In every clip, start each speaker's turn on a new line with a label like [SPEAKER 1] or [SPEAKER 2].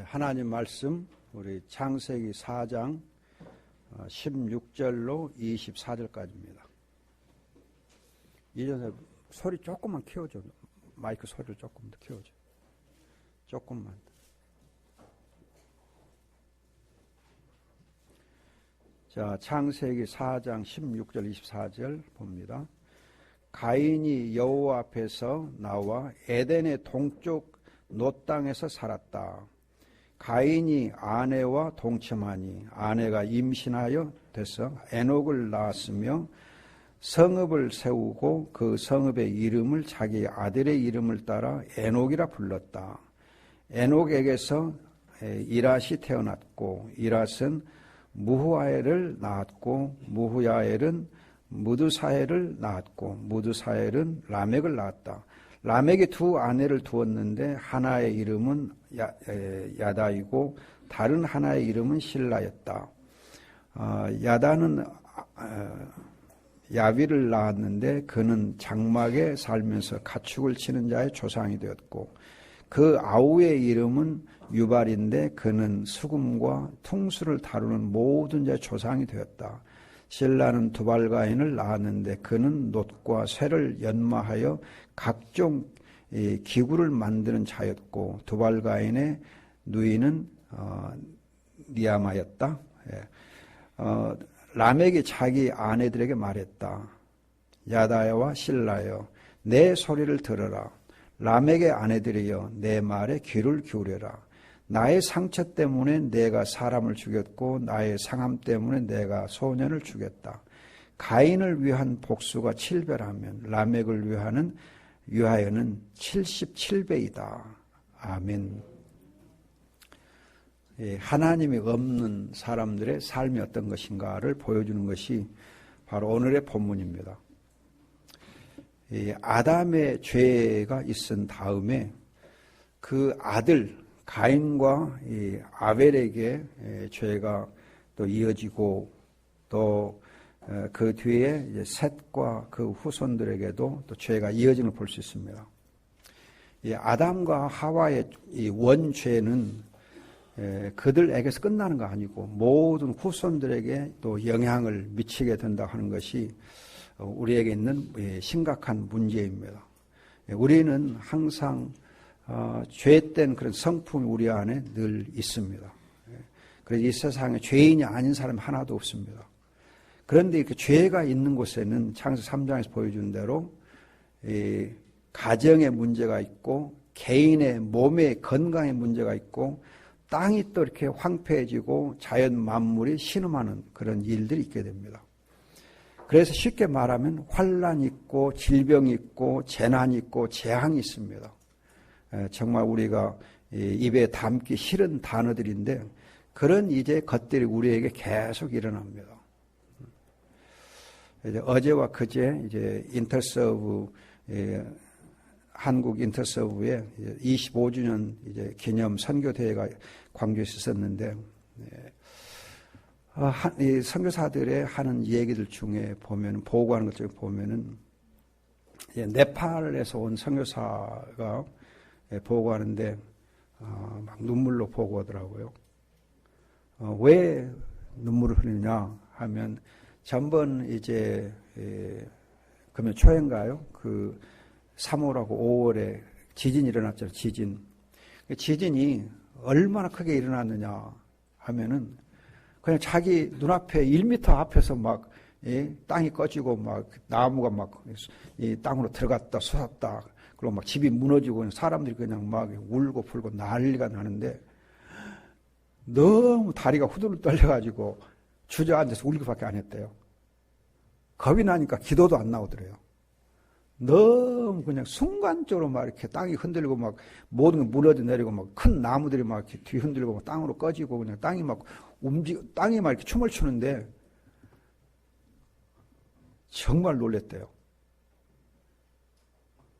[SPEAKER 1] 하나님 말씀 우리 창세기 4장 16절로 24절까지입니다. 이전에 소리 조금만 키워줘. 마이크 소리를 조금 더 키워줘. 조금만. 자, 창세기 4장 16절 24절 봅니다. 가인이 여호와 앞에서 나와 에덴의 동쪽 놋 땅에서 살았다. 가인이 아내와 동침하니 아내가 임신하여 돼서 에녹을 낳았으며 성읍을 세우고 그 성읍의 이름을 자기 아들의 이름을 따라 에녹이라 불렀다. 에녹에게서 이랏이 태어났고 이랏은 무후야엘을 낳았고 무후야엘은 무드사엘을 낳았고 무드사엘은 라멕을 낳았다. 라멕이 두 아내를 두었는데 하나의 이름은 야다이고 다른 하나의 이름은 실라였다. 야다는 야비를 낳았는데 그는 장막에 살면서 가축을 치는 자의 조상이 되었고 그 아우의 이름은 유발인데 그는 수금과 퉁수를 다루는 모든 자의 조상이 되었다. 실라는 두발가인을 낳았는데 그는 놋과 쇠를 연마하여 각종 기구를 만드는 자였고 두발가인의 누이는 니아마였다. 라멕이 자기 아내들에게 말했다. 야다야와 실라여 내 소리를 들어라. 라멕의 아내들이여 내 말에 귀를 기울여라. 나의 상처 때문에 내가 사람을 죽였고 나의 상함 때문에 내가 소년을 죽였다. 가인을 위한 복수가 7배라면 라멕을 위하여는 77배이다. 아멘. 하나님이 없는 사람들의 삶이 어떤 것인가를 보여주는 것이 바로 오늘의 본문입니다. 아담의 죄가 있은 다음에 그 아들 가인과 아벨에게 죄가 또 이어지고 또 그 뒤에 셋과 그 후손들에게도 또 죄가 이어지는 걸 볼 수 있습니다. 아담과 하와의 원죄는 그들에게서 끝나는 거 아니고 모든 후손들에게 또 영향을 미치게 된다 하는 것이 우리에게 있는 심각한 문제입니다. 우리는 항상 죄된 그런 성품이 우리 안에 늘 있습니다. 그래서 이 세상에 죄인이 아닌 사람이 하나도 없습니다. 그런데 그 죄가 있는 곳에는 창세기 3장에서 보여준 대로 가정에 문제가 있고 개인의 몸의 건강에 문제가 있고 땅이 또 이렇게 황폐해지고 자연 만물이 신음하는 그런 일들이 있게 됩니다. 그래서 쉽게 말하면 환란이 있고 질병이 있고 재난이 있고 재앙이 있습니다. 정말 우리가 입에 담기 싫은 단어들인데 그런 이제 것들이 우리에게 계속 일어납니다. 이제 어제와 그제 이제 인터서브 한국 인터서브에 25주년 이제 기념 선교 대회가 광주에서 있었는데 이 선교사들의 하는 얘기들 중에 보면 보고하는 것 중에 보면은 네팔에서 온 선교사가 보고하는데 막 눈물로 보고하더라고요. 왜 눈물을 흘리냐 하면 전번 이제 금년 초인가요? 그 3월하고 5월에 지진이 일어났잖아요. 지진이 얼마나 크게 일어났느냐 하면은 그냥 자기 눈앞에 1m 앞에서 막 땅이 꺼지고 막 나무가 막 이 땅으로 들어갔다 솟았다. 그리고 막 집이 무너지고 사람들이 그냥 막 울고 불고 난리가 나는데 너무 다리가 후들을 떨려가지고 주저앉아서 울기밖에 안 했대요. 겁이 나니까 기도도 안 나오더래요. 너무 그냥 순간적으로 막 이렇게 땅이 흔들리고 막 모든 게 무너져 내리고 막 큰 나무들이 막 이렇게 뒤 흔들리고 막 땅으로 꺼지고 그냥 땅이 막 땅이 막 이렇게 춤을 추는데 정말 놀랬대요.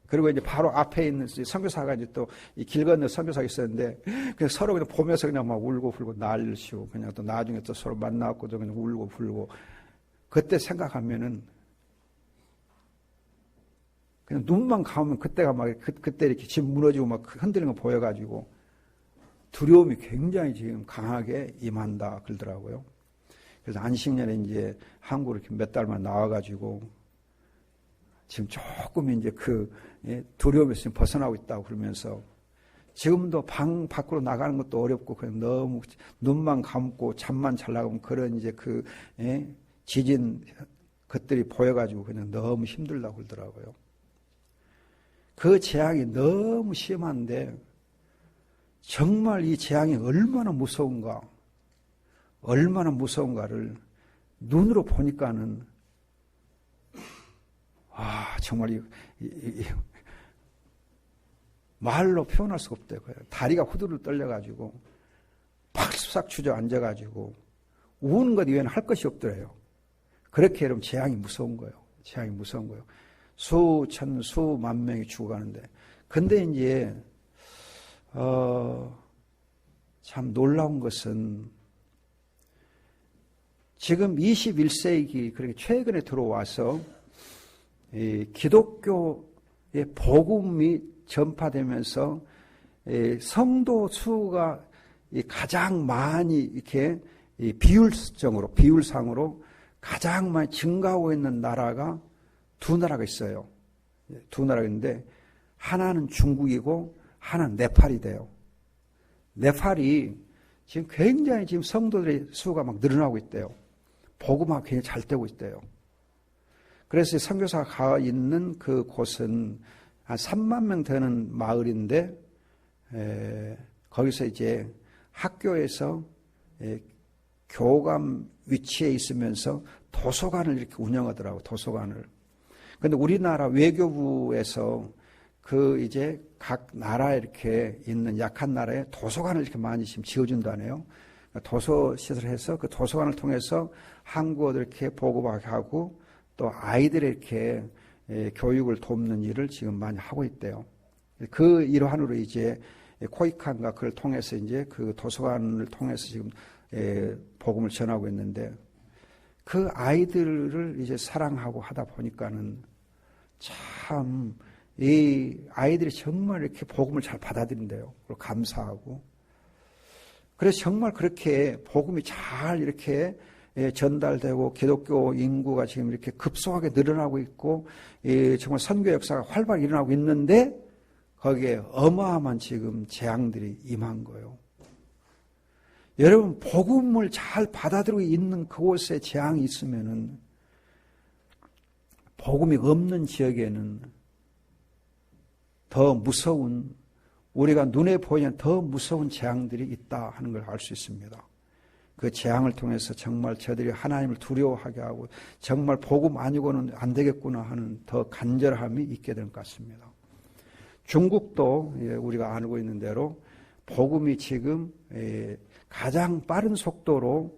[SPEAKER 1] 그리고 이제 바로 앞에 있는 선교사가 이제 또 이 길 건너 선교사가 있었는데 그냥 서로 그냥 보면서 그냥 막 울고 불고 난리를 치고 그냥 또 나중에 또 서로 만나고 또 그냥 울고 불고 그때 생각하면은 그냥 눈만 감으면 그때가 막 그때 이렇게 집 무너지고 막 흔들리는 거 보여가지고 두려움이 굉장히 지금 강하게 임한다 그러더라고요. 그래서 안식년에 이제 한국으로 이렇게 몇 달만 나와가지고 지금 조금 이제 그 두려움에서 벗어나고 있다고 그러면서 지금도 방 밖으로 나가는 것도 어렵고 그냥 너무 눈만 감고 잠만 잘 나가면 그런 이제 그 지진 것들이 보여가지고 그냥 너무 힘들다고 그러더라고요. 그 재앙이 너무 심한데 정말 이 재앙이 얼마나 무서운가를 눈으로 보니까는 정말 말로 표현할 수가 없대요. 다리가 후두를 떨려가지고 팍싹 주저앉아가지고 우는 것 이외에는 할 것이 없더래요. 그렇게 여러분 재앙이 무서운 거예요. 재앙이 무서운 거예요. 수천, 수만 명이 죽어가는데. 근데 이제 참 놀라운 것은 지금 21세기 그렇게 최근에 들어와서 이 기독교의 복음이 전파되면서 성도 수가 가장 많이 이렇게 비율상으로 가장 많이 증가하고 있는 나라가 두 나라가 있어요. 두 나라가 있는데 하나는 중국이고 하나는 네팔이 돼요. 네팔이 지금 굉장히 지금 성도들의 수가 막 늘어나고 있대요. 복음화가 굉장히 잘 되고 있대요. 그래서 선교사가 가 있는 그 곳은 한 3만 명 되는 마을인데 거기서 이제 학교에서 교감 위치에 있으면서 도서관을 이렇게 운영하더라고, 도서관을. 근데 우리나라 외교부에서 그 이제 각 나라에 이렇게 있는 약한 나라에 도서관을 이렇게 많이 지금 지어준다네요. 도서시설을 해서 그 도서관을 통해서 한국어를 이렇게 보고하게 하고 또 아이들의 이렇게 교육을 돕는 일을 지금 많이 하고 있대요. 그 일환으로 이제 코이칸과 그걸 통해서 이제 그 도서관을 통해서 지금 복음을 전하고 있는데 그 아이들을 이제 사랑하고 하다 보니까는 참 이 아이들이 정말 이렇게 복음을 잘 받아들인대요. 그리고 감사하고. 그래서 정말 그렇게 복음이 잘 이렇게 전달되고 기독교 인구가 지금 이렇게 급속하게 늘어나고 있고 정말 선교 역사가 활발히 일어나고 있는데 거기에 어마어마한 지금 재앙들이 임한 거예요. 여러분 복음을 잘 받아들이고 있는 그곳에 재앙이 있으면은 복음이 없는 지역에는 더 무서운 우리가 눈에 보이는 더 무서운 재앙들이 있다 하는 걸 알 수 있습니다. 그 재앙을 통해서 정말 저들이 하나님을 두려워하게 하고 정말 복음 아니고는 안 되겠구나 하는 더 간절함이 있게 될 것 같습니다. 중국도 우리가 알고 있는 대로 복음이 지금 가장 빠른 속도로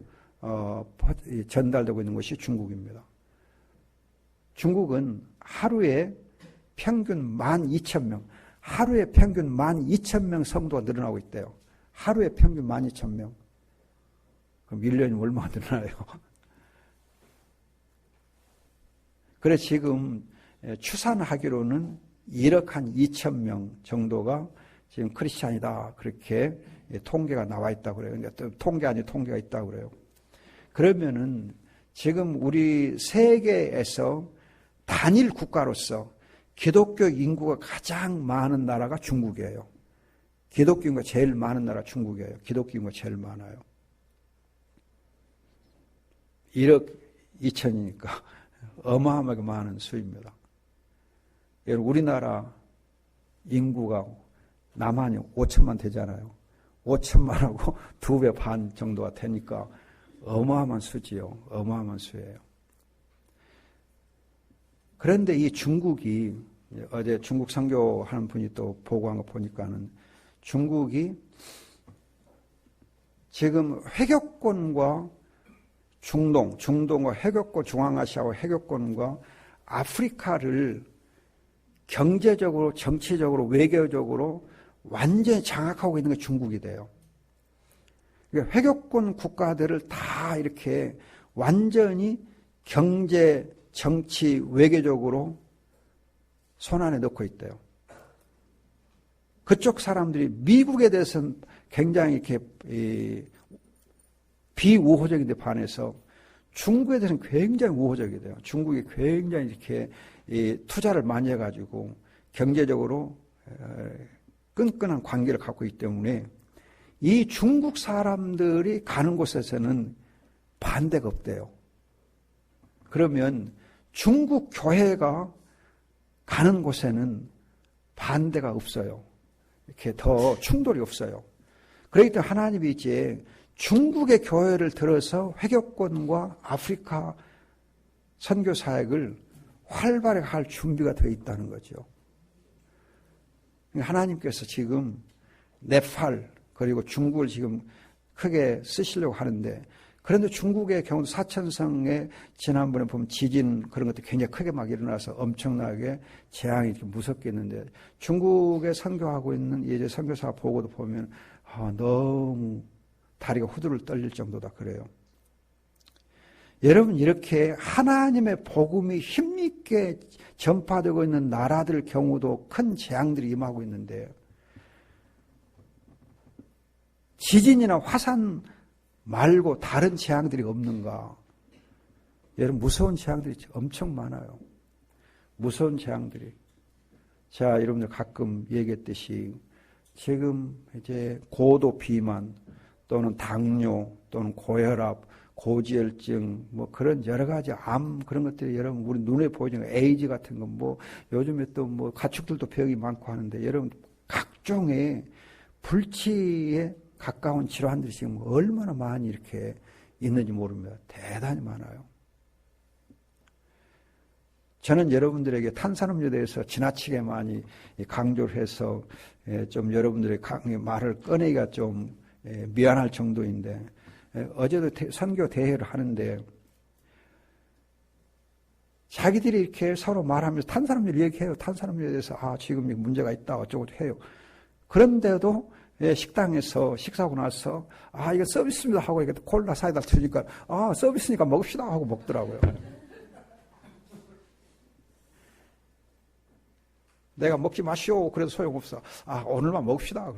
[SPEAKER 1] 전달되고 있는 것이 중국입니다. 중국은 하루에 평균 12,000명, 하루에 평균 12,000명 성도가 늘어나고 있대요. 하루에 평균 12,000명. 그럼 1년이 얼마나 늘어나요? 그래 지금 추산하기로는 1억 한 2,000명 정도가 지금 크리스찬이다 그렇게 통계가 나와 있다고 그래요. 그러니까 또 통계 아닌 통계가 있다고 그래요. 그러면은 지금 우리 세계에서 단일 국가로서 기독교 인구가 가장 많은 나라가 중국이에요. 기독교 인구가 제일 많은 나라가 중국이에요. 기독교 인구가 제일 많아요. 1억 2천이니까 어마어마하게 많은 수입니다. 우리나라 인구가 남한이 5천만 되잖아요. 5천만하고 2배 반 정도가 되니까 어마어마한 수지요. 어마어마한 수예요. 그런데 이 중국이 어제 중국 선교하는 분이 또 보고한 거 보니까는 중국이 지금 회교권과 중동과 회교권, 중앙아시아와 회교권과 아프리카를 경제적으로, 정치적으로, 외교적으로 완전히 장악하고 있는 게 중국이 돼요. 그러니까 회교권 국가들을 다 이렇게 완전히 경제, 정치, 외교적으로 손안에 넣고 있대요. 그쪽 사람들이 미국에 대해서는 굉장히 이렇게 비우호적인데 반해서 중국에 대해서는 굉장히 우호적이 돼요. 중국이 굉장히 이렇게 투자를 많이 해가지고 경제적으로 끈끈한 관계를 갖고 있기 때문에 이 중국 사람들이 가는 곳에서는 반대가 없대요. 그러면 중국 교회가 가는 곳에는 반대가 없어요. 이렇게 더 충돌이 없어요. 그렇기 때문에 하나님이 이제 중국의 교회를 들어서 회교권과 아프리카 선교 사역을 활발하게 할 준비가 되어 있다는 거죠. 하나님께서 지금 네팔 그리고 중국을 지금 크게 쓰시려고 하는데, 그런데 중국의 경우도 사천성에 지난번에 보면 지진 그런 것도 굉장히 크게 막 일어나서 엄청나게 재앙이 이렇게 무섭게 했는데, 중국에 선교하고 있는 예제 선교사 보고도 보면 너무 다리가 후들을 떨릴 정도다 그래요. 여러분, 이렇게 하나님의 복음이 힘있게 전파되고 있는 나라들 경우도 큰 재앙들이 임하고 있는데, 지진이나 화산 말고 다른 재앙들이 없는가? 여러분, 무서운 재앙들이 엄청 많아요. 무서운 재앙들이. 자, 여러분들 가끔 얘기했듯이 지금 이제 고도 비만 또는 당뇨 또는 고혈압, 고지혈증 뭐 그런 여러 가지 암 그런 것들이 여러분 우리 눈에 보이는 에이즈 같은 건 뭐 요즘에 또 뭐 가축들도 병이 많고 하는데, 여러분 각종의 불치에 가까운 질환들이 지금 얼마나 많이 이렇게 있는지 모릅니다. 대단히 많아요. 저는 여러분들에게 탄산음료에 대해서 지나치게 많이 강조를 해서 좀 여러분들의 말을 꺼내기가 좀 미안할 정도인데, 어제도 선교 대회를 하는데 자기들이 이렇게 서로 말하면서 탄산음료를 얘기해요. 탄산음료에 대해서 지금 문제가 있다 어쩌고 해요. 그런데도 식당에서 식사하고 나서 이거 서비스입니다 하고 이렇게 콜라 사이다 틀니까 서비스니까 먹읍시다 하고 먹더라고요. 내가 먹지 마시오 그래도 소용없어. 오늘만 먹읍시다.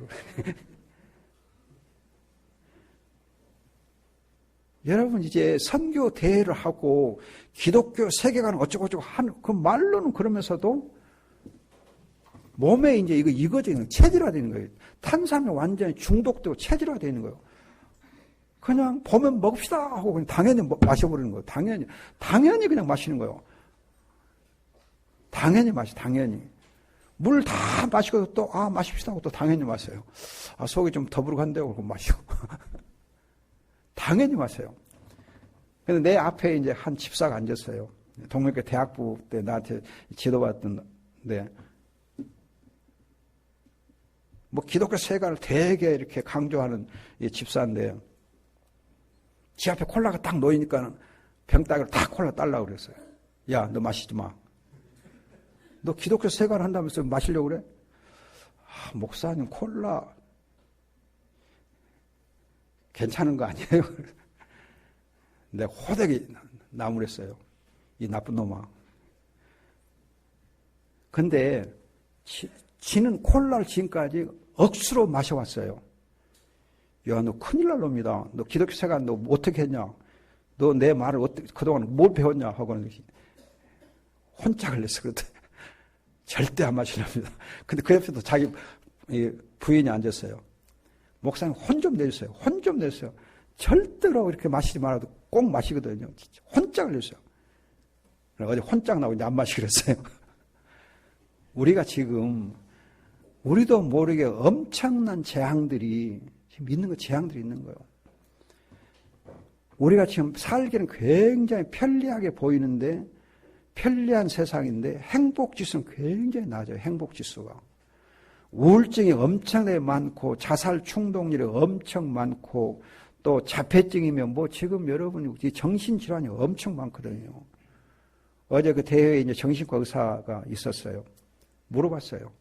[SPEAKER 1] 여러분, 이제 선교 대회를 하고 기독교 세계관 어쩌고저쩌고 하는 그 말로는 그러면서도 몸에 이제 이거죠. 체질화되는 거예요. 탄산이 완전히 중독되고 체질화되는 거예요. 그냥 보면 먹읍시다 하고 그냥 당연히 마셔버리는 거예요. 당연히 그냥 마시는 거예요. 당연히. 물 다 마시고 또 마십시다 하고 또 당연히 마셔요. 속이 좀 더부룩한데 하고 마시고. 당연히 마셔요. 근데 내 앞에 이제 한 집사가 앉았어요. 동명교 대학부 때 나한테 지도받던데, 뭐 기독교 세계관을 되게 이렇게 강조하는 이 집사인데, 지 앞에 콜라가 딱 놓이니까 병따개로 딱 콜라 딸라고 그랬어요. 야, 너 마시지 마. 너 기독교 세계관 한다면서 마시려고 그래? 목사님 콜라 괜찮은 거 아니에요? 내가 호되게 나무랬어요. 이 나쁜 놈아. 근데 지는 콜라를 지금까지 억수로 마셔왔어요. 야, 너 큰일 날 놈이다. 너 기독교 생활 너 어떻게 했냐? 너 내 말을 그동안 뭘 배웠냐? 하고는 혼짝을 냈어. 그랬더니 절대 안 마시랍니다. 근데 그 옆에도 자기 부인이 앉았어요. 목사님 혼 좀 내주세요. 혼 좀 내주세요. 절대로 이렇게 마시지 말아도 꼭 마시거든요. 혼짝을 냈어요. 어제 혼짝 나오고 이제 안 마시기로 했어요. 우리가 지금 우리도 모르게 엄청난 재앙들이 지금 있는 거, 재앙들이 있는 거예요. 우리가 지금 살기는 굉장히 편리하게 보이는데, 편리한 세상인데 행복지수는 굉장히 낮아요. 행복지수가. 우울증이 엄청나게 많고 자살 충동률이 엄청 많고 또 자폐증이면 뭐 지금 여러분 정신질환이 엄청 많거든요. 어제 그 대회에 이제 정신과 의사가 있었어요. 물어봤어요.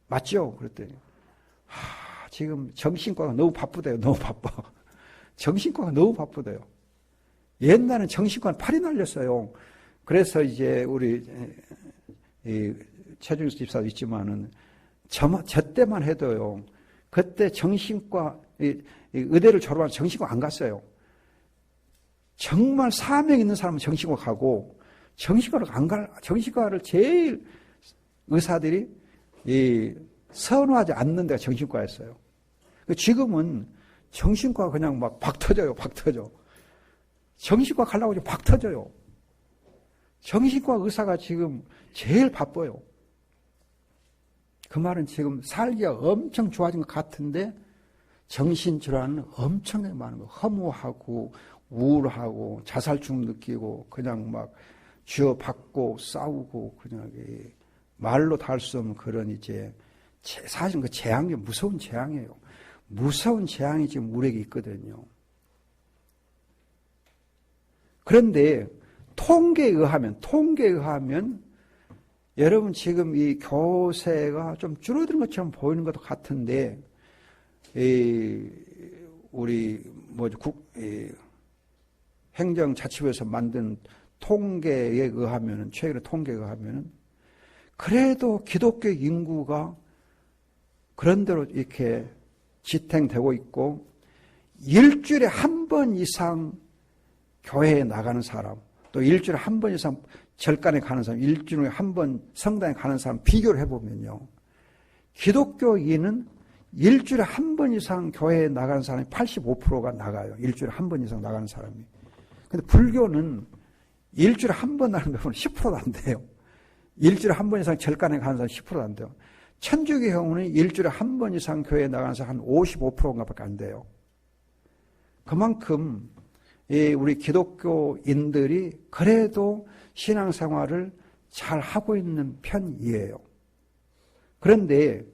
[SPEAKER 1] 맞죠? 그랬더니 지금 정신과가 너무 바쁘대요. 너무 바빠. 정신과가 너무 바쁘대요. 옛날엔 정신과는 팔이 날렸어요. 그래서 이제 우리 최준수 집사도 있지만은 저 때만 해도요. 그때 정신과, 의대를 졸업한 정신과 안 갔어요. 정말 사명 있는 사람은 정신과 가고, 정신과를 제일 의사들이 선호하지 않는 데가 정신과였어요. 지금은 정신과 그냥 막 박 터져요, 박 터져. 정신과 가려고 지금 박 터져요. 정신과 의사가 지금 제일 바빠요. 그 말은 지금 살기가 엄청 좋아진 것 같은데 정신질환은 엄청나게 많은 거예요. 허무하고 우울하고 자살중 느끼고 그냥 막 쥐어박고 싸우고 그냥 말로 다 할 수 없는 그런 이제 사실 그 재앙이 무서운 재앙이에요. 무서운 재앙이 지금 우리에게 있거든요. 그런데 통계에 의하면 여러분 지금 이 교세가 좀 줄어드는 것처럼 보이는 것도 같은데 우리 행정자치부에서 만든 통계에 의하면은 최근의 통계에 의하면은 그래도 기독교 인구가 그런대로 이렇게 지탱되고 있고 일주일에 한 번 이상 교회에 나가는 사람, 또 일주일에 한 번 이상 절간에 가는 사람, 일주일에 한 번 성당에 가는 사람 비교를 해보면요. 기독교인은 일주일에 한 번 이상 교회에 나가는 사람이 85%가 나가요. 일주일에 한 번 이상 나가는 사람이. 근데 불교는 일주일에 한 번 나가는 경우는 10%도 안 돼요. 일주일에 한 번 이상 절간에 가는 사람 10%도 안 돼요. 천주교 경우는 일주일에 한 번 이상 교회에 나가는 사람 한 55%인가 밖에 안 돼요. 그만큼 우리 기독교인들이 그래도 신앙생활을 잘 하고 있는 편이에요. 그런데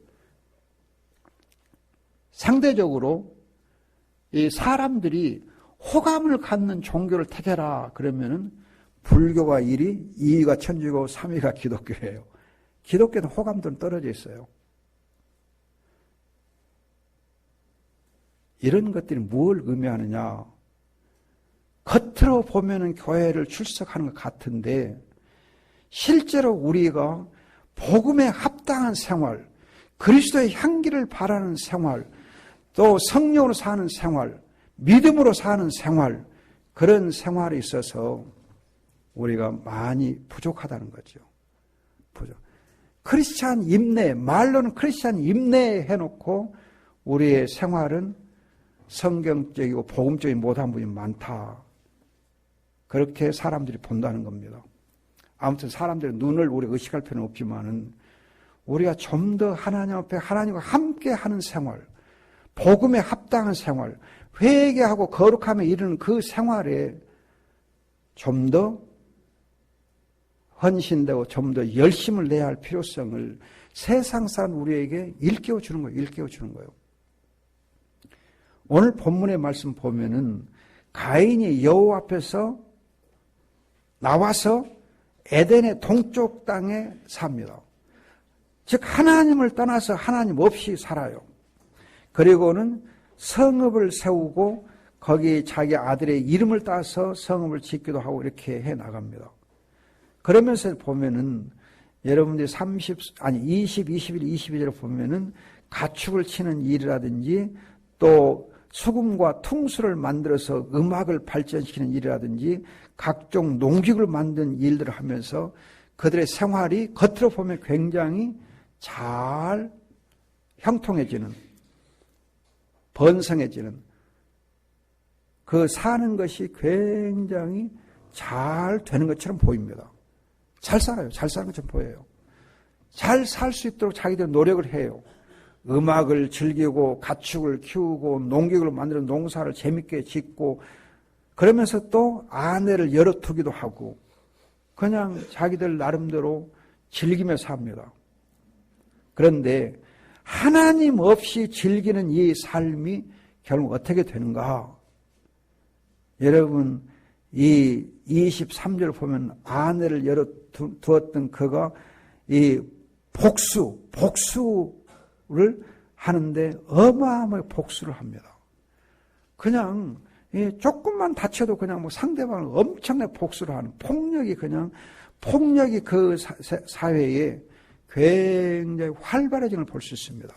[SPEAKER 1] 상대적으로 이 사람들이 호감을 갖는 종교를 택해라 그러면은 불교가 1위, 2위가 천주교, 3위가 기독교예요. 기독교는 호감도는 떨어져 있어요. 이런 것들이 뭘 의미하느냐? 겉으로 보면은 교회를 출석하는 것 같은데 실제로 우리가 복음에 합당한 생활, 그리스도의 향기를 바라는 생활, 또 성령으로 사는 생활, 믿음으로 사는 생활, 그런 생활에 있어서 우리가 많이 부족하다는 거죠. 부족. 크리스찬 임내, 말로는 크리스찬 임내 해놓고 우리의 생활은 성경적이고 복음적인 못한 부분이 많다. 그렇게 사람들이 본다는 겁니다. 아무튼 사람들의 눈을 우리가 의식할 필요는 없지만은 우리가 좀 더 하나님 앞에 하나님과 함께 하는 생활, 복음에 합당한 생활, 회개하고 거룩함에 이르는 그 생활에 좀 더 헌신되고 좀 더 열심을 내야 할 필요성을 세상 사람 우리에게 일깨워 주는 거예요. 일깨워 주는 거예요. 오늘 본문의 말씀 보면은 가인이 여호와 앞에서 나와서 에덴의 동쪽 땅에 삽니다. 즉 하나님을 떠나서 하나님 없이 살아요. 그리고는 성읍을 세우고 거기 자기 아들의 이름을 따서 성읍을 짓기도 하고 이렇게 해 나갑니다. 그러면서 보면은 여러분들이 20, 21, 22절을 보면은 가축을 치는 일이라든지 또 수금과 퉁수를 만들어서 음악을 발전시키는 일이라든지 각종 농기구를 만든 일들을 하면서 그들의 생활이 겉으로 보면 굉장히 잘 형통해지는, 번성해지는, 그 사는 것이 굉장히 잘 되는 것처럼 보입니다. 잘 살아요. 잘 사는 것처럼 보여요. 잘 살 수 있도록 자기들 노력을 해요. 음악을 즐기고 가축을 키우고 농기구를 만들어 농사를 재밌게 짓고 그러면서 또 아내를 열어두기도 하고 그냥 자기들 나름대로 즐기며 삽니다. 그런데 하나님 없이 즐기는 이 삶이 결국 어떻게 되는가? 여러분 이 23절을 보면 아내를 열어두었던 그가 이 복수를 하는데 어마어마하게 복수를 합니다. 그냥 조금만 다쳐도 그냥 뭐 상대방을 엄청나게 복수를 하는 폭력이 그 사회에 굉장히 활발해진 걸 볼 수 있습니다.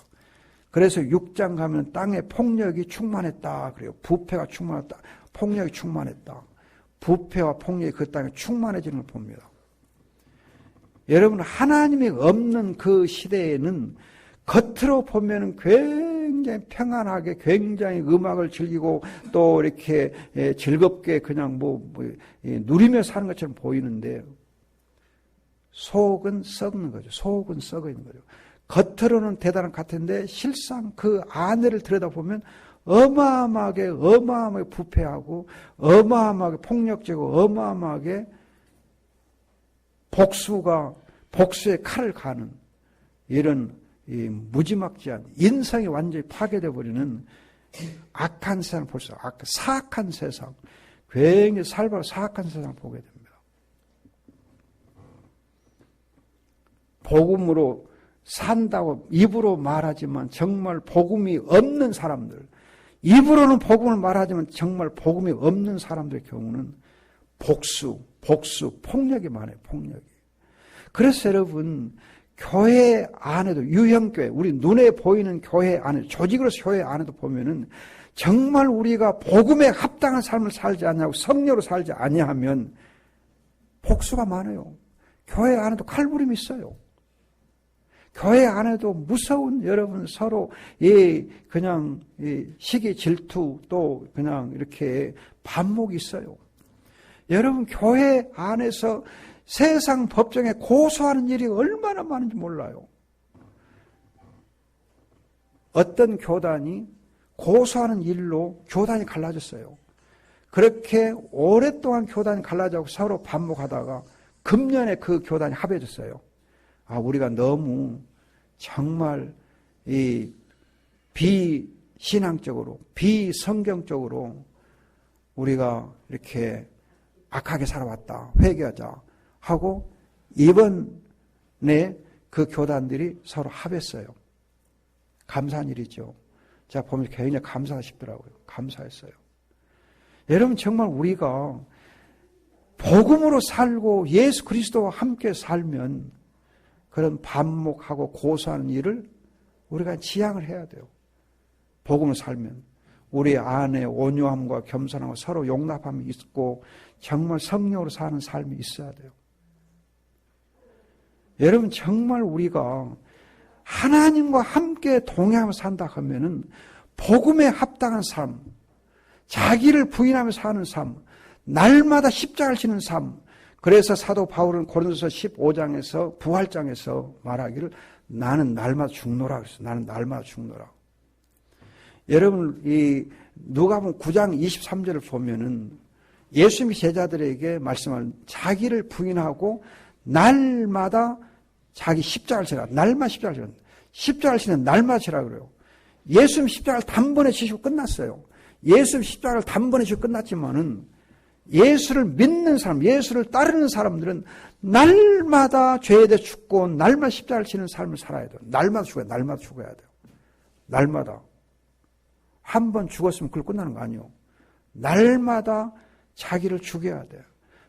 [SPEAKER 1] 그래서 6장 가면 땅에 폭력이 충만했다. 그래요. 부패가 충만했다. 폭력이 충만했다. 부패와 폭력이 그 땅에 충만해지는 걸 봅니다. 여러분, 하나님이 없는 그 시대에는 겉으로 보면 굉장히 평안하게, 굉장히 음악을 즐기고 또 이렇게 즐겁게 그냥 누리며 사는 것처럼 보이는데 속은 썩는 거죠. 속은 썩어 있는 거죠. 겉으로는 대단한 것 같은데 실상 그 안을 들여다보면 어마어마하게 부패하고 어마어마하게 폭력적이고 어마어마하게 복수의 칼을 가는 이런 무지막지한 인성이 완전히 파괴되어 버리는 악한 세상을 볼 수 있어요. 사악한 세상, 굉장히 살벌하고 사악한 세상을 보게 됩니다. 복음으로 산다고 입으로 말하지만 정말 복음이 없는 사람들, 입으로는 복음을 말하지만 정말 복음이 없는 사람들의 경우는 복수, 폭력이 많아요. 폭력이. 그래서 여러분, 교회 안에도 유형교회, 우리 눈에 보이는 교회 안에, 조직으로서 교회 안에도 보면은 정말 우리가 복음에 합당한 삶을 살지 않냐고, 성령으로 살지 아니하면 복수가 많아요. 교회 안에도 칼부림이 있어요. 교회 안에도 무서운 여러분 서로 그냥 시기 질투 또 그냥 이렇게 반목이 있어요. 여러분, 교회 안에서 세상 법정에 고소하는 일이 얼마나 많은지 몰라요. 어떤 교단이 고소하는 일로 교단이 갈라졌어요. 그렇게 오랫동안 교단이 갈라져서 서로 반목하다가 금년에 그 교단이 합해졌어요. 우리가 너무 정말 비신앙적으로, 비성경적으로 우리가 이렇게 악하게 살아왔다. 회개하자 하고 이번에 그 교단들이 서로 합했어요. 감사한 일이죠. 제가 보면서 굉장히 감사하시더라고요. 감사했어요. 여러분, 정말 우리가 복음으로 살고 예수 그리스도와 함께 살면 그런 반목하고 고소하는 일을 우리가 지양을 해야 돼요. 복음을 살면 우리 안에 온유함과 겸손함과 서로 용납함이 있고 정말 성령으로 사는 삶이 있어야 돼요. 여러분, 정말 우리가 하나님과 함께 동행하며 산다 하면은 복음에 합당한 삶, 자기를 부인하며 사는 삶, 날마다 십자가를 지는 삶. 그래서 사도 바울은 고린도서 15장에서 부활장에서 말하기를 나는 날마다 죽노라 그랬어요. 나는 날마다 죽노라. 여러분, 누가복음 9장 23절을 보면은 예수님이 제자들에게 말씀하는 자기를 부인하고 날마다 자기 십자가를 지라. 날마다 십자가를 지라. 십자가를 지는 날마다 지라 그래요. 예수님 십자가를 단번에 지시고 끝났어요. 예수님 십자가를 단번에 지시고 끝났지만은 예수를 믿는 사람, 예수를 따르는 사람들은 날마다 죄에 대해 죽고 날마다 십자가를 지는 삶을 살아야 돼요. 날마다 죽어야 돼요. 날마다. 한 번 죽었으면 그걸 끝나는 거 아니에요. 날마다 자기를 죽여야 돼요.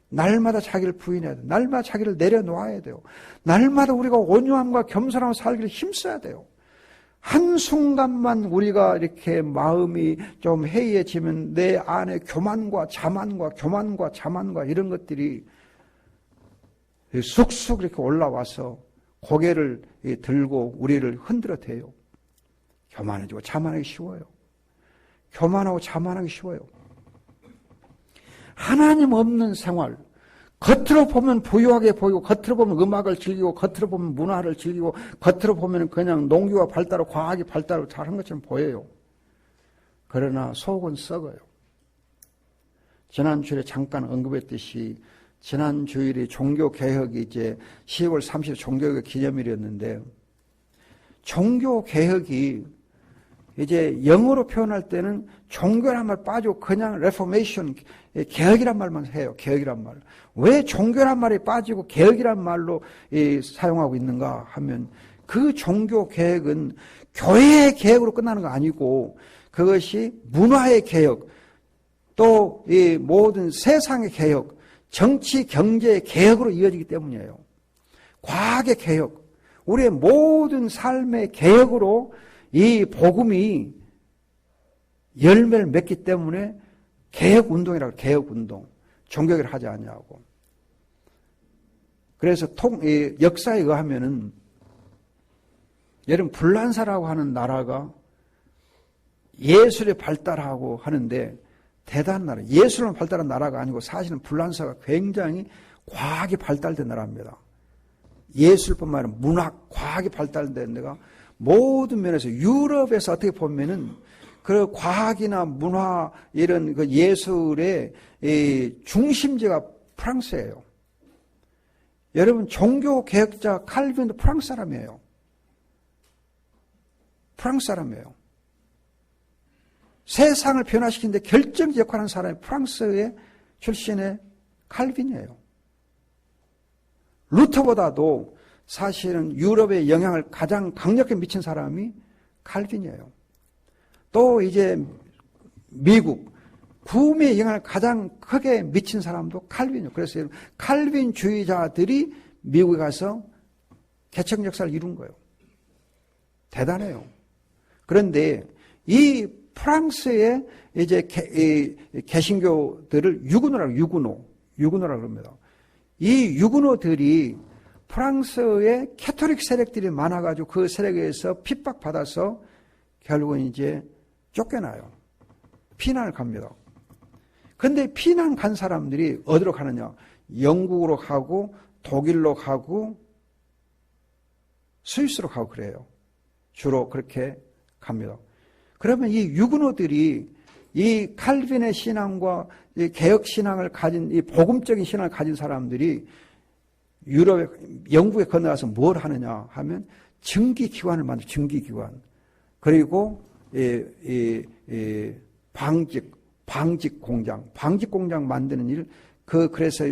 [SPEAKER 1] 날마다 자기를 부인해야 돼요. 날마다 자기를 내려놓아야 돼요. 날마다 우리가 온유함과 겸손함을 살기를 힘써야 돼요. 한순간만 우리가 이렇게 마음이 좀 해이해지면 내 안에 교만과 자만과 이런 것들이 쑥쑥 이렇게 올라와서 고개를 들고 우리를 흔들어 대요. 교만해지고 자만하기 쉬워요. 교만하고 자만하기 쉬워요. 하나님 없는 생활, 겉으로 보면 부유하게 보이고 겉으로 보면 음악을 즐기고 겉으로 보면 문화를 즐기고 겉으로 보면 그냥 농기가 발달하고 과학이 발달하고 잘한 것처럼 보여요. 그러나 속은 썩어요. 지난 주일에 잠깐 언급했듯이 지난 주일이 종교개혁이 이제 10월 30일 종교개혁 기념일이었는데 종교개혁이 이제 영어로 표현할 때는 종교란 말 빠지고 그냥 레포메이션, 개혁이란 말만 해요. 개혁이란 말. 왜 종교란 말이 빠지고 개혁이란 말로 사용하고 있는가 하면 그 종교 개혁은 교회의 개혁으로 끝나는 거 아니고 그것이 문화의 개혁, 또 이 모든 세상의 개혁, 정치, 경제의 개혁으로 이어지기 때문이에요. 과학의 개혁, 우리의 모든 삶의 개혁으로 이 복음이 열매를 맺기 때문에 개혁운동이라고, 개혁운동. 종교개혁을 하지 않냐고. 그래서 역사에 의하면은, 여러분, 불란사라고 하는 나라가 예술에 발달하고 하는데, 대단한 나라, 예술만 발달한 나라가 아니고 사실은 불란사가 굉장히 과학이 발달된 나라입니다. 예술뿐만 아니라 문학, 과학이 발달된 데가 모든 면에서 유럽에서 어떻게 보면은 그 과학이나 문화 이런 그 예술의 중심지가 프랑스예요. 여러분 종교 개혁자 칼빈도 프랑스 사람이에요. 프랑스 사람이에요. 세상을 변화시키는데 결정적 역할을 하는 사람이 프랑스의 출신의 칼빈이에요. 루터보다도 사실은 유럽의 영향을 가장 강력하게 미친 사람이 칼빈이에요. 또 이제 미국, 구미의 영향을 가장 크게 미친 사람도 칼빈이에요. 그래서 칼빈주의자들이 미국에 가서 개척 역사를 이룬 거예요. 대단해요. 그런데 이 프랑스의 이제 개신교들을 유구노라고 그럽니다. 이 유구노들이 프랑스의 캐토릭 세력들이 많아가지고 그 세력에서 핍박받아서 결국은 이제 쫓겨나요. 피난을 갑니다. 그런데 피난 간 사람들이 어디로 가느냐? 영국으로 가고 독일로 가고 스위스로 가고 그래요. 주로 그렇게 갑니다. 그러면 이 유구노들이 이 칼빈의 신앙과 이 개혁 신앙을 가진 이 복음적인 신앙을 가진 사람들이 유럽에 영국에 건너가서 뭘 하느냐 하면 증기기관을 만들어 증기기관 그리고 방직 공장 만드는 일 그래서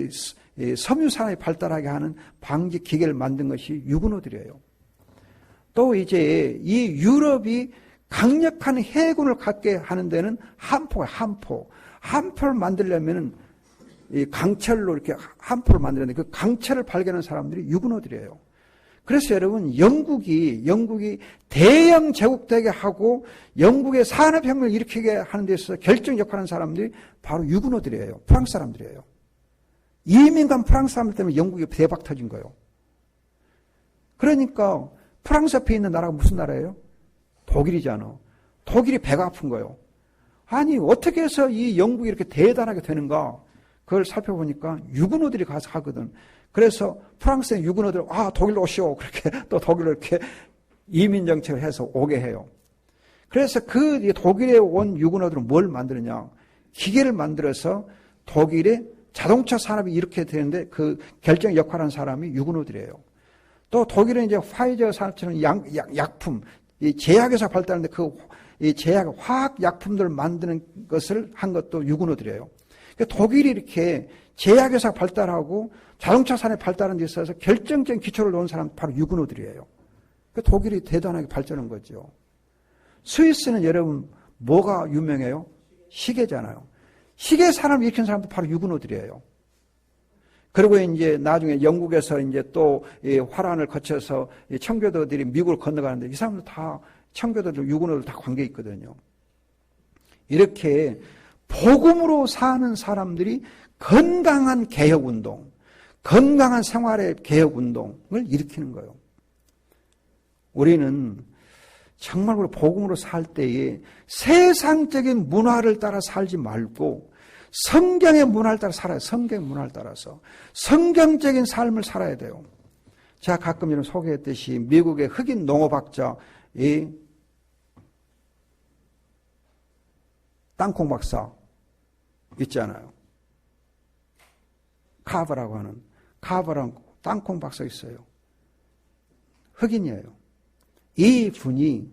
[SPEAKER 1] 섬유 산업이 발달하게 하는 방직 기계를 만든 것이 유구노들이에요. 또 이제 이 유럽이 강력한 해군을 갖게 하는 데는 함포를 만들려면은 이 강철로 이렇게 함포를 만드는데 그 강철을 발견한 사람들이 유구노들이에요. 그래서 여러분 영국이 대영 제국되게 하고 영국의 산업혁명을 일으키게 하는 데 있어서 결정 역할을 하는 사람들이 바로 유구노들이에요. 프랑스 사람들이에요. 이민 간 프랑스 사람들 때문에 영국이 대박 터진 거예요. 그러니까 프랑스 옆에 있는 나라가 무슨 나라예요? 독일이잖아. 독일이 배가 아픈 거예요. 아니 어떻게 해서 이 영국이 이렇게 대단하게 되는가? 그걸 살펴보니까 유구노들이 가서 하거든. 그래서 프랑스의 유구노들 독일로 오시오. 그렇게 또 독일로 이렇게 이민 정책을 해서 오게 해요. 그래서 그 독일에 온 유구노들은 뭘 만드느냐? 기계를 만들어서 독일의 자동차 산업이 이렇게 되는데 그 결정 역할을 한 사람이 유구노들이에요. 또 독일은 이제 화이저 산업처럼 약품, 이 제약에서 발달하는데 이 제약, 화학 약품들을 만드는 것을 한 것도 유구노들이에요. 그러니까 독일이 이렇게 제약회사 발달하고 자동차 산업이 발달하는 데 있어서 결정적인 기초를 놓은 사람은 바로 유구노들이에요. 그러니까 독일이 대단하게 발전한 거죠. 스위스는 여러분 뭐가 유명해요? 시계잖아요. 시계 산업을 일으킨 사람도 바로 유구노들이에요. 그리고 이제 나중에 영국에서 이제 또 화란을 거쳐서 청교도들이 미국을 건너가는데 이 사람들 다 청교도들, 유구노들 다 관계 있거든요. 이렇게 복음으로 사는 사람들이 건강한 개혁운동, 건강한 생활의 개혁운동을 일으키는 거예요. 우리는 정말 우리 복음으로 살 때에 세상적인 문화를 따라 살지 말고 성경의 문화를 따라 살아야 성경의 문화를 따라서 성경적인 삶을 살아야 돼요. 제가 가끔 이런 소개했듯이 미국의 흑인 농업학자 이 땅콩 박사 있잖아요. 카버라고 땅콩 박사 있어요. 흑인이에요. 이 분이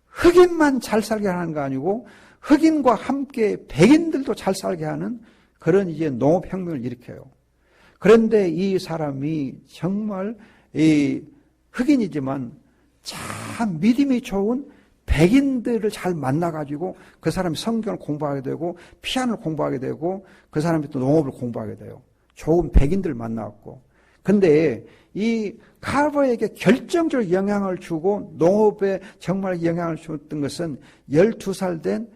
[SPEAKER 1] 흑인만 잘 살게 하는 거 아니고 흑인과 함께 백인들도 잘 살게 하는 그런 이제 농업혁명을 일으켜요. 그런데 이 사람이 정말 이 흑인이지만 참 믿음이 좋은 백인들을 잘 만나가지고 그 사람이 성경을 공부하게 되고 피아노를 공부하게 되고 그 사람이 또 농업을 공부하게 돼요. 좋은 백인들을 만나갖고 근데 이 카버에게 결정적으로 영향을 주고 농업에 정말 영향을 줬던 것은 12살 된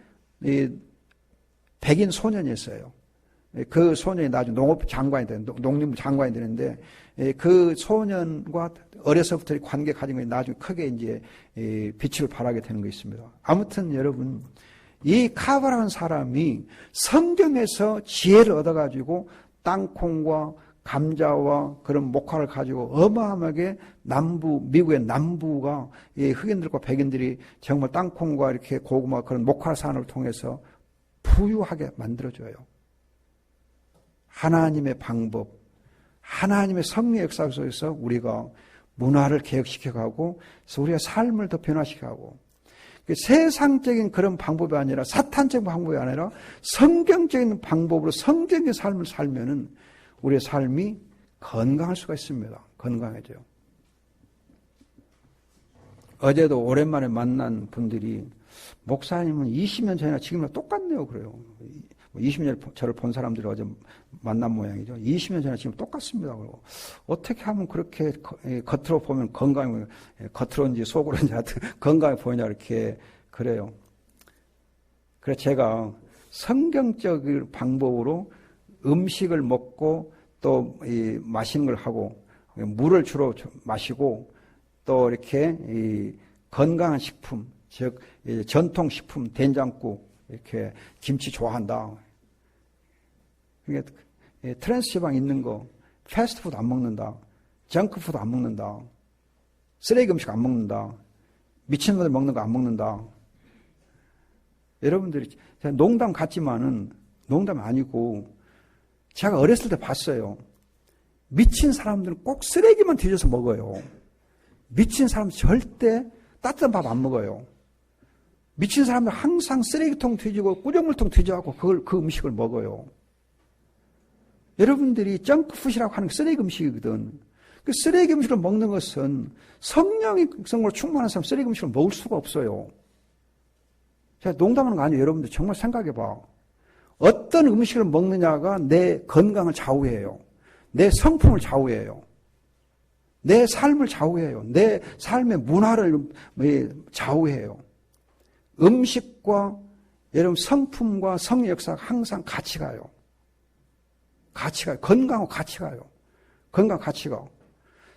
[SPEAKER 1] 백인 소년이었어요. 그 소년이 나중에 농업 장관이 되는, 농림부 장관이 되는데, 그 소년과 어려서부터 관계 가진 것이 나중에 크게 이제 빛을 발하게 되는 거 있습니다. 아무튼 여러분, 이 카바라는 사람이 성경에서 지혜를 얻어가지고 땅콩과 감자와 그런 목화를 가지고 어마어마하게 미국의 남부가 흑인들과 백인들이 정말 땅콩과 이렇게 고구마 그런 목화 산업을 통해서 부유하게 만들어줘요. 하나님의 방법, 하나님의 섭리의 역사 속에서 우리가 문화를 개혁시켜가고 우리가 삶을 더 변화시켜가고 세상적인 그런 방법이 아니라 사탄적인 방법이 아니라 성경적인 방법으로 성경의 삶을 살면은 우리의 삶이 건강할 수가 있습니다. 건강해져요. 어제도 오랜만에 만난 분들이 목사님은 20년 전이나 지금이랑 똑같네요. 그래요. 20년 저를 본 사람들이 어제 만난 모양이죠. 20년 전에 지금 똑같습니다. 그리고 어떻게 하면 그렇게 겉으로 보면 건강해, 겉으로인지 속으로인지 하여튼 건강해 보이냐 이렇게 그래요. 그래서 제가 성경적인 방법으로 음식을 먹고 또 마시는 걸 하고 물을 주로 마시고 또 이렇게 건강한 식품, 즉 전통식품, 된장국 이렇게 김치 좋아한다. 그러니까 트랜스 지방 있는 거, 패스트푸드 안 먹는다. 정크푸드 안 먹는다. 쓰레기 음식 안 먹는다. 미친놈들 먹는 거 안 먹는다. 여러분들이 농담 같지만은 농담이 아니고 제가 어렸을 때 봤어요. 미친 사람들은 꼭 쓰레기만 뒤져서 먹어요. 미친 사람은 절대 따뜻한 밥 안 먹어요. 미친 사람들 항상 쓰레기통 뒤지고 꾸정물통 뒤져갖고 그 음식을 먹어요. 여러분들이 정크푸드라고 하는 게 쓰레기 음식이거든. 그 쓰레기 음식을 먹는 것은 성령성으로 충만한 사람 쓰레기 음식을 먹을 수가 없어요. 제가 농담하는 거 아니에요. 여러분들 정말 생각해봐. 어떤 음식을 먹느냐가 내 건강을 좌우해요. 내 성품을 좌우해요. 내 삶을 좌우해요. 내 삶의 문화를 좌우해요. 음식과 여러분 성품과 성의 역사가 항상 같이 가요. 같이 가요. 건강하고 같이 가요. 건강 같이 가.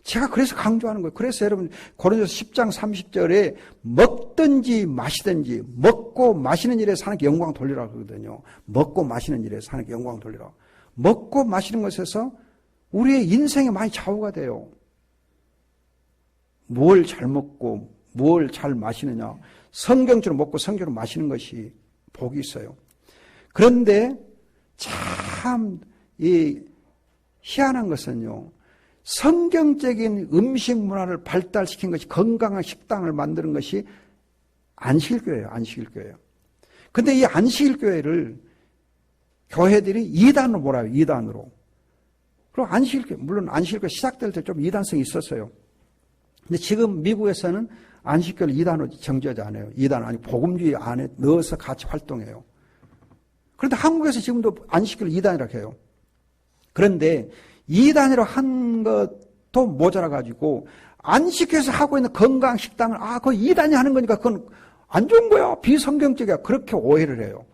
[SPEAKER 1] 제가 그래서 강조하는 거예요. 그래서 여러분 고린도서 10장 30절에 먹든지 마시든지 먹고 마시는 일에 사는 게 영광 돌리라 그러거든요. 먹고 마시는 일에 사는 게 영광 돌리라. 먹고 마시는 것에서 우리의 인생에 많이 좌우가 돼요. 뭘 잘 먹고 뭘 잘 마시느냐. 성경적으로 먹고 성경적으로 마시는 것이 복이 있어요. 그런데 참 희한한 것은요. 성경적인 음식 문화를 발달시킨 것이 건강한 식당을 만드는 것이 안식일교회예요. 안식일교회예요. 근데 이 안식일교회를 교회들이 2단으로 몰아요. 2단으로. 그리고 안식일교회, 물론 안식일교회 시작될 때 좀 2단성이 있었어요. 근데 지금 미국에서는 안식교를 2단으로 정지하지 않아요. 2단 아니 복음주의 안에 넣어서 같이 활동해요. 그런데 한국에서 지금도 안식교를 2단이라고 해요. 그런데 2단으로 한 것도 모자라가지고 안식교에서 하고 있는 건강식당을 그거 2단이 하는 거니까 그건 안 좋은 거야. 비성경적이야. 그렇게 오해를 해요.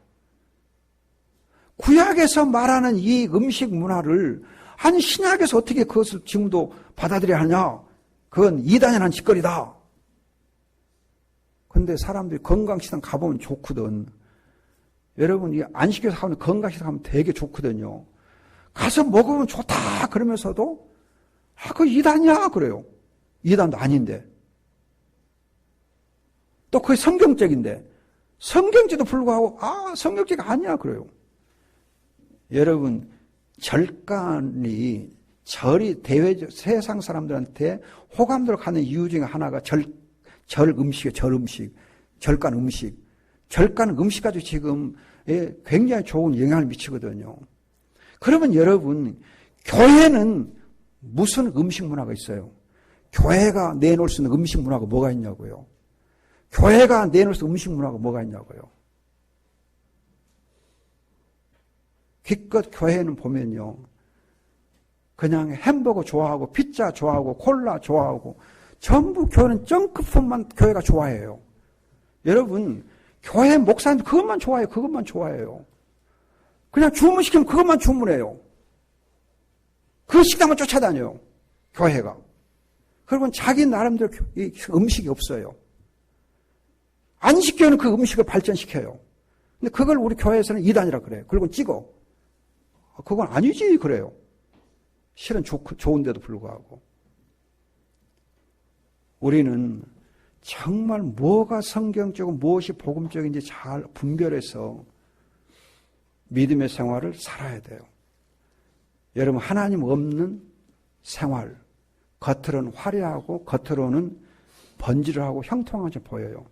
[SPEAKER 1] 구약에서 말하는 이 음식 문화를 한 신약에서 어떻게 그것을 지금도 받아들여야 하냐. 그건 2단이라는 짓거리다. 근데 사람들이 건강식당 가보면 좋거든. 여러분, 이 안식교에서 하는 건강식당 가면 되게 좋거든요. 가서 먹으면 좋다 그러면서도 그거 2단이야 그래요. 2단도 아닌데. 또 그게 성경적인데 성경제도 불구하고 성경제가 아니야 그래요. 여러분 절이 대외적 세상 사람들한테 호감도를 갖는 이유 중에 하나가 절 음식이에요. 절 음식. 절간 음식. 절간 음식 가지고 지금 굉장히 좋은 영향을 미치거든요. 그러면 여러분 교회는 무슨 음식 문화가 있어요? 교회가 내놓을 수 있는 음식 문화가 뭐가 있냐고요? 교회가 내놓을 수 있는 음식 문화가 뭐가 있냐고요? 기껏 교회는 보면요. 그냥 햄버거 좋아하고 피자 좋아하고 콜라 좋아하고 전부 교회는 정크품만 교회가 좋아해요. 여러분 교회 목사님 그것만 좋아해요. 그것만 좋아해요. 그냥 주문시키면 그것만 주문해요. 그 식당만 쫓아다녀요. 교회가. 그러면 자기 나름대로 음식이 없어요. 안식교회는 그 음식을 발전시켜요. 근데 그걸 우리 교회에서는 이단이라 그래요. 그리고 찍어. 그건 아니지 그래요. 실은 좋은데도 불구하고. 우리는 정말 뭐가 성경적이고 무엇이 복음적인지 잘 분별해서 믿음의 생활을 살아야 돼요. 여러분 하나님 없는 생활, 겉으로는 화려하고 겉으로는 번지르하고 형통하게 보여요.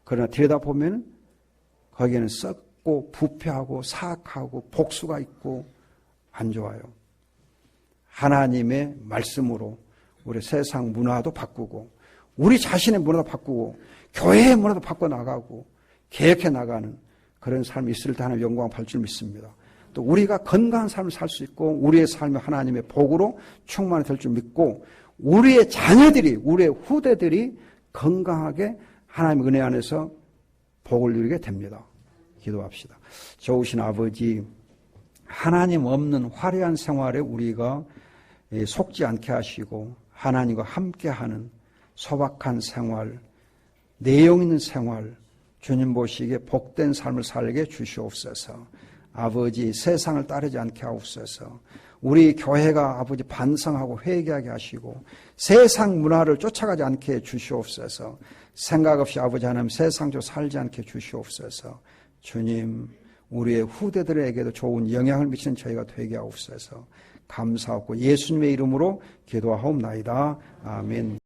[SPEAKER 1] 그러나 들여다보면 거기에는 썩고 부패하고 사악하고 복수가 있고 안 좋아요. 하나님의 말씀으로 우리 세상 문화도 바꾸고 우리 자신의 문화도 바꾸고 교회의 문화도 바꿔 나가고 개혁해 나가는 그런 삶이 있을 때 하나님 영광 받을 줄 믿습니다. 또 우리가 건강한 삶을 살 수 있고 우리의 삶이 하나님의 복으로 충만이 될 줄 믿고 우리의 자녀들이 우리의 후대들이 건강하게 하나님의 은혜 안에서 복을 누리게 됩니다. 기도합시다. 좋으신 아버지, 하나님 없는 화려한 생활에 우리가 속지 않게 하시고 하나님과 함께하는 소박한 생활, 내용 있는 생활, 주님 보시기에 복된 삶을 살게 주시옵소서. 아버지, 세상을 따르지 않게 하옵소서. 우리 교회가 아버지 반성하고 회개하게 하시고 세상 문화를 쫓아가지 않게 주시옵소서. 생각 없이 아버지 하나님 세상적으로 살지 않게 주시옵소서. 주님, 우리의 후대들에게도 좋은 영향을 미치는 저희가 되게 하옵소서. 감사하고 예수님의 이름으로 기도하옵나이다. 아멘.